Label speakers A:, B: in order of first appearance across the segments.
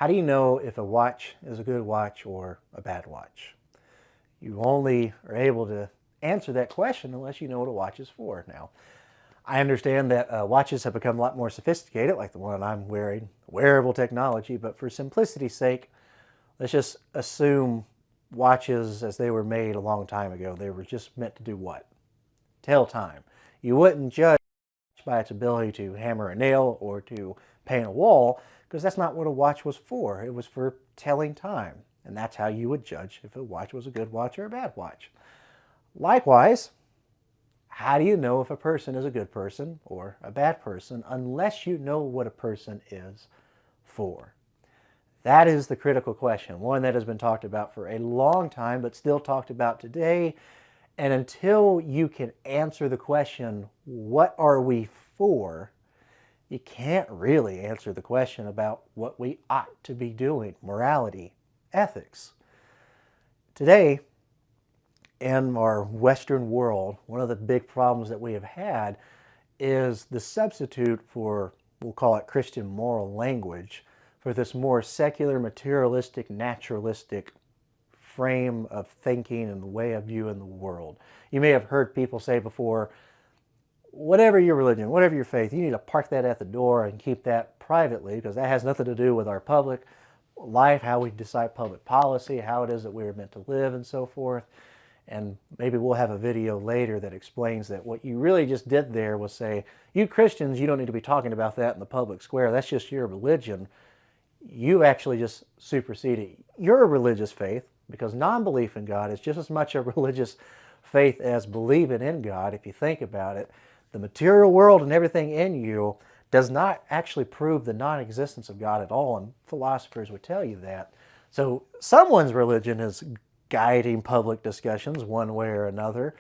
A: How do you know if a watch is a good watch or a bad watch? You only are able to answer that question unless you know what a watch is for. Now, I understand that watches have become a lot more sophisticated, like the one I'm wearing, wearable technology, but for simplicity's sake, let's just assume watches as they were made a long time ago, they were just meant to do what? Tell time. You wouldn't judge by its ability to hammer a nail or to paint a wall, because that's not what a watch was for. It was for telling time. And that's how you would judge if a watch was a good watch or a bad watch. Likewise, how do you know if a person is a good person or a bad person unless you know what a person is for? That is the critical question, one that has been talked about for a long time, but still talked about today. And until you can answer the question, what are we for? You can't really answer the question about what we ought to be doing, morality, ethics. Today, in our Western world, one of the big problems that we have had is the substitute for, we'll call it Christian moral language, for this more secular, materialistic, naturalistic frame of thinking and the way of viewing the world. You may have heard people say before, whatever your religion, whatever your faith, you need to park that at the door and keep that privately, because that has nothing to do with our public life, how we decide public policy, how it is that we are meant to live, and so forth. And maybe we'll have a video later that explains that what you really just did there was say, you Christians, you don't need to be talking about that in the public square. That's just your religion. You actually just superseded your religious faith, because non-belief in God is just as much a religious faith as believing in God. If you think about it, the material world and everything in you does not actually prove the non-existence of God at all, and philosophers would tell you that. So someone's religion is guiding public discussions one way or another,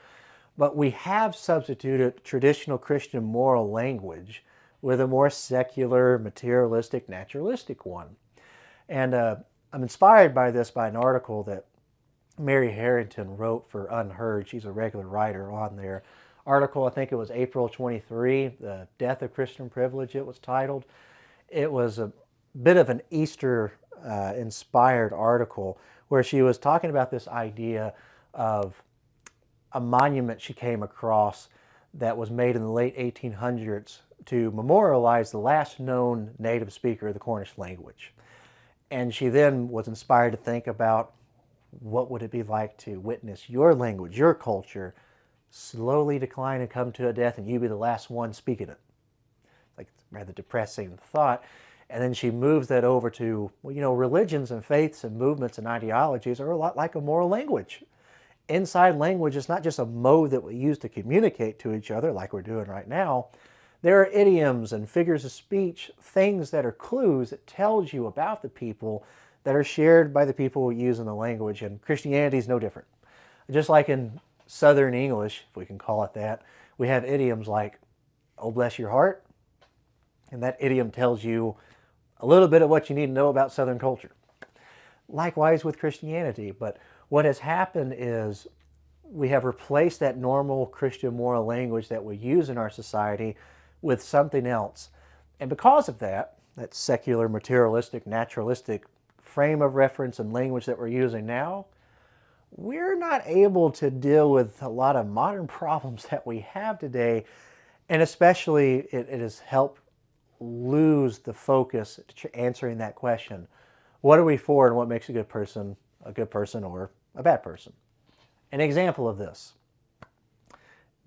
A: but we have substituted traditional Christian moral language with a more secular, materialistic, naturalistic one. And I'm inspired by this by an article that Mary Harrington wrote for Unheard. She's a regular writer on there. Article, I think it was April 23, The Death of Christian Privilege, it was titled. It was a bit of an Easter inspired article where she was talking about this idea of a monument she came across that was made in the late 1800s to memorialize the last known native speaker of the Cornish language. And she then was inspired to think about what would it be like to witness your language, your culture, slowly decline and come to a death, and you be the last one speaking it. Like, rather depressing thought. And then she moves that over to, well, you know, religions and faiths and movements and ideologies are a lot like a moral language. Inside language is not just a mode that we use to communicate to each other like we're doing right now. There are idioms and figures of speech, things that are clues that tells you about the people that are shared by the people using the language, and Christianity is no different. Just like in Southern English, if we can call it that, we have idioms like, oh bless your heart, and that idiom tells you a little bit of what you need to know about Southern culture. Likewise with Christianity, but what has happened is we have replaced that normal Christian moral language that we use in our society with something else. And because of that, that secular, materialistic, naturalistic frame of reference and language that we're using now, we're not able to deal with a lot of modern problems that we have today. And especially it has helped lose the focus to answering that question. What are we for, and what makes a good person or a bad person? An example of this,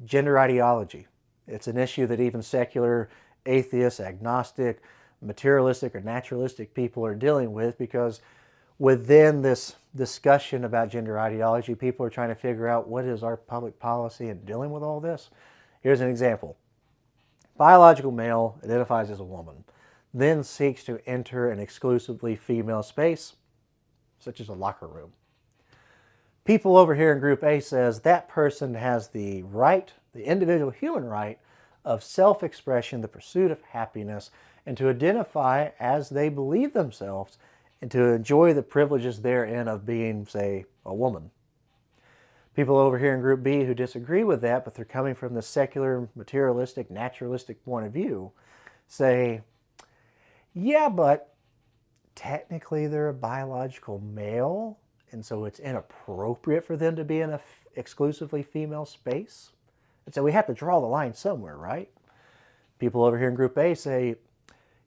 A: gender ideology. It's an issue that even secular, atheist, agnostic, materialistic, or naturalistic people are dealing with, because within this discussion about gender ideology, people are trying to figure out what is our public policy in dealing with all this. Here's an example. Biological male identifies as a woman, then seeks to enter an exclusively female space, such as a locker room. People over here in Group A says that person has the right, the individual human right, of self-expression, the pursuit of happiness, and to identify as they believe themselves, and to enjoy the privileges therein of being, say, a woman. People over here in Group B who disagree with that, but they're coming from the secular, materialistic, naturalistic point of view, say, yeah, but technically they're a biological male, and so it's inappropriate for them to be in a exclusively female space. And so we have to draw the line somewhere, right? People over here in Group A say,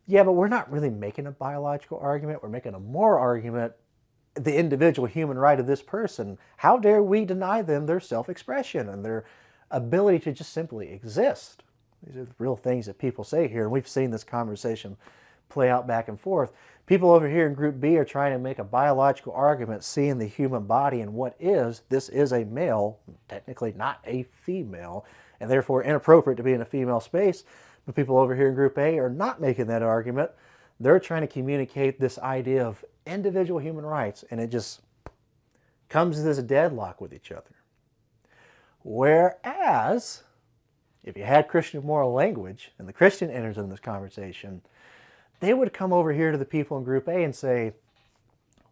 A: yeah, but we're not really making a biological argument. We're making a moral argument. The individual human right of this person, how dare we deny them their self-expression and their ability to just simply exist? These are the real things that people say here, and we've seen this conversation play out back and forth. People over here in Group B are trying to make a biological argument, seeing the human body and what is. This is a male, technically not a female, and therefore inappropriate to be in a female space. But people over here in Group A are not making that argument. They're trying to communicate this idea of individual human rights, and it just comes to this deadlock with each other. Whereas, if you had Christian moral language, and the Christian enters in this conversation, they would come over here to the people in Group A and say,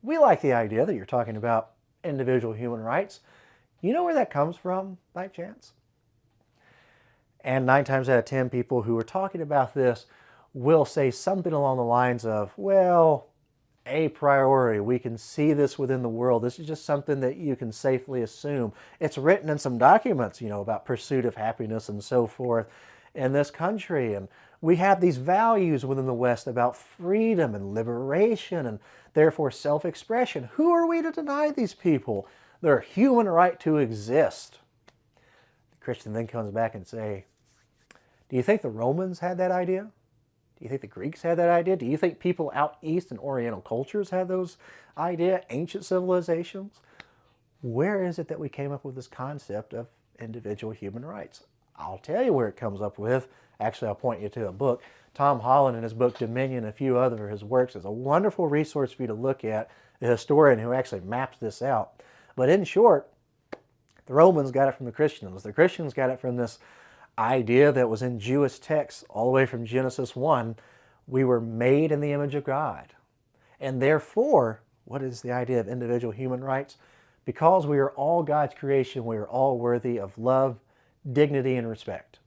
A: we like the idea that you're talking about individual human rights. You know where that comes from, by chance? And 9 times out of 10, people who are talking about this will say something along the lines of, well, a priori, we can see this within the world. This is just something that you can safely assume. It's written in some documents, about pursuit of happiness and so forth in this country. And we have these values within the West about freedom and liberation and therefore self-expression. Who are we to deny these people their human right to exist? The Christian then comes back and say, do you think the Romans had that idea? Do you think the Greeks had that idea? Do you think people out east in Oriental cultures had those ideas, ancient civilizations? Where is it that we came up with this concept of individual human rights? I'll tell you where it comes up with. Actually, I'll point you to a book. Tom Holland, in his book Dominion and a few other of his works, is a wonderful resource for you to look at, the historian who actually maps this out. But in short, the Romans got it from the Christians. The Christians got it from this idea that was in Jewish texts all the way from Genesis 1. We were made in the image of God. And therefore, what is the idea of individual human rights? Because we are all God's creation, we are all worthy of love, dignity, and respect.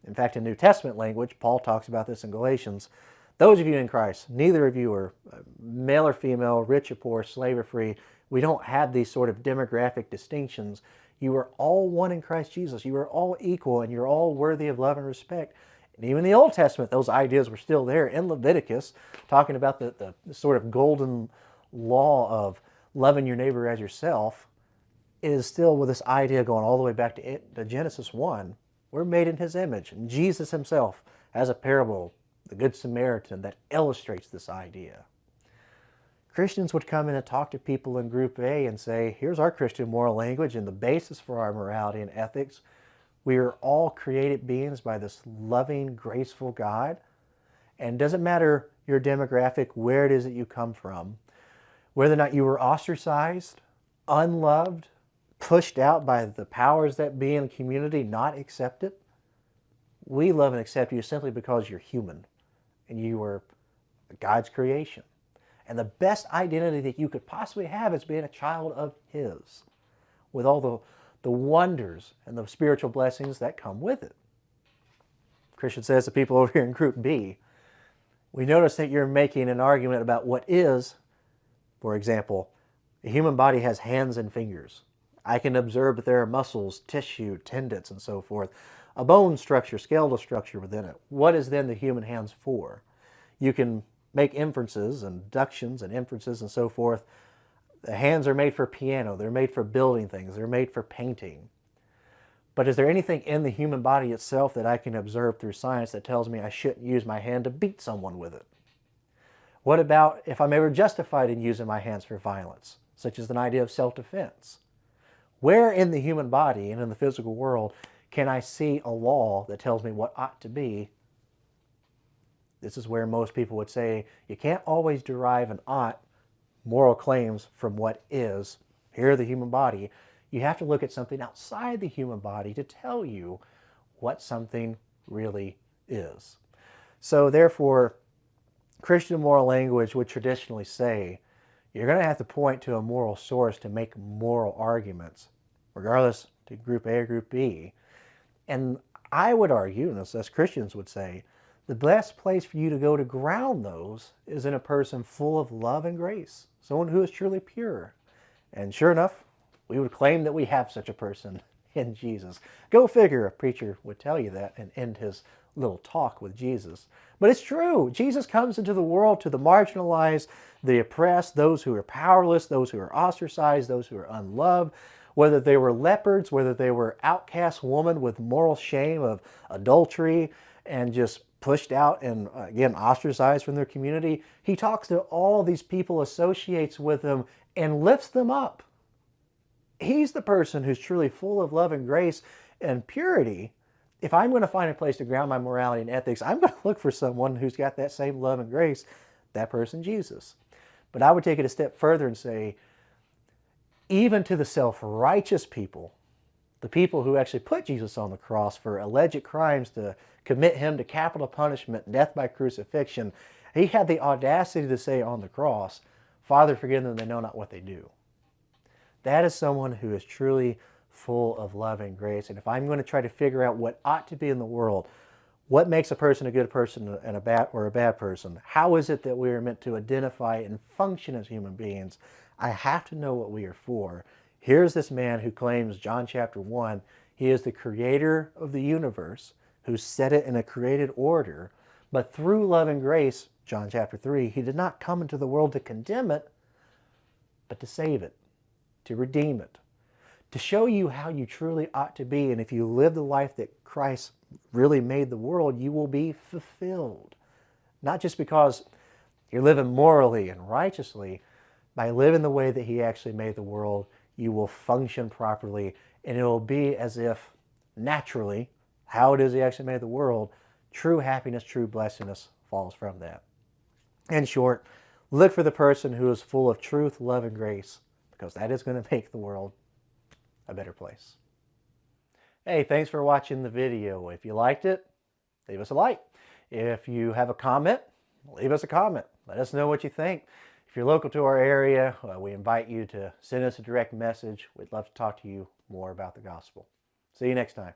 A: In fact, in New Testament language, Paul talks about this in Galatians. Those of you in Christ, neither of you are male or female, rich or poor, slave or free. We don't have these sort of demographic distinctions. You are all one in Christ Jesus. You are all equal, and you're all worthy of love and respect. And even in the Old Testament, those ideas were still there. In Leviticus, talking about the sort of golden law of loving your neighbor as yourself, is still with this idea going all the way back to Genesis 1. We're made in His image. And Jesus Himself has a parable, the Good Samaritan, that illustrates this idea. Christians would come in and talk to people in Group A and say, here's our Christian moral language and the basis for our morality and ethics. We are all created beings by this loving, graceful God. And it doesn't matter your demographic, where it is that you come from, whether or not you were ostracized, unloved, pushed out by the powers that be in the community, not accepted. We love and accept you simply because you're human and you are God's creation. And the best identity that you could possibly have is being a child of His, with all the wonders and the spiritual blessings that come with it. Christian says to people over here in Group B, we notice that you're making an argument about what is. For example, the human body has hands and fingers. I can observe that there are muscles, tissue, tendons, and so forth. A bone structure, skeletal structure within it. What is then the human hands for? You can make inferences and deductions and inferences and so forth. The hands are made for piano. They're made for building things. They're made for painting. But is there anything in the human body itself that I can observe through science that tells me I shouldn't use my hand to beat someone with it? What about if I'm ever justified in using my hands for violence, such as an idea of self-defense? Where in the human body and in the physical world can I see a law that tells me what ought to be? This is where most people would say you can't always derive an ought moral claims from what is here the human body. You have to look at something outside the human body to tell you what something really is. So therefore, Christian moral language would traditionally say you're going to have to point to a moral source to make moral arguments, regardless to Group A or Group B. And I would argue, and as Christians would say, the best place for you to go to ground those is in a person full of love and grace, someone who is truly pure. And sure enough, we would claim that we have such a person in Jesus. Go figure, a preacher would tell you that and end his little talk with Jesus. But it's true. Jesus comes into the world to the marginalized, the oppressed, those who are powerless, those who are ostracized, those who are unloved, whether they were leopards, whether they were outcast women with moral shame of adultery and just pushed out and again ostracized from their community. He talks to all these people, associates with them, and lifts them up. He's the person who's truly full of love and grace and purity. If I'm going to find a place to ground my morality and ethics, I'm going to look for someone who's got that same love and grace, that person, Jesus. But I would take it a step further and say, even to the self-righteous people, the people who actually put Jesus on the cross for alleged crimes to commit him to capital punishment, death by crucifixion, he had the audacity to say on the cross, "Father, forgive them, they know not what they do." That is someone who is truly full of love and grace. And if I'm going to try to figure out what ought to be in the world, what makes a person a good person and a bad person, how is it that we are meant to identify and function as human beings, I have to know what we are for. Here's this man who claims, John chapter 1, he is the creator of the universe, who set it in a created order, but through love and grace, John chapter 3, he did not come into the world to condemn it, but to save it, to redeem it, to show you how you truly ought to be. And if you live the life that Christ really made the world, you will be fulfilled. Not just because you're living morally and righteously. By living the way that he actually made the world, you will function properly, and it will be as if naturally, how it is he actually made the world, true happiness, true blessedness falls from that. In short, look for the person who is full of truth, love, and grace, because that is going to make the world a better place. Hey, thanks for watching the video. If you liked it, leave us a like. If you have a comment, leave us a comment. Let us know what you think. If you're local to our area, we invite you to send us a direct message. We'd love to talk to you more about the gospel. See you next time.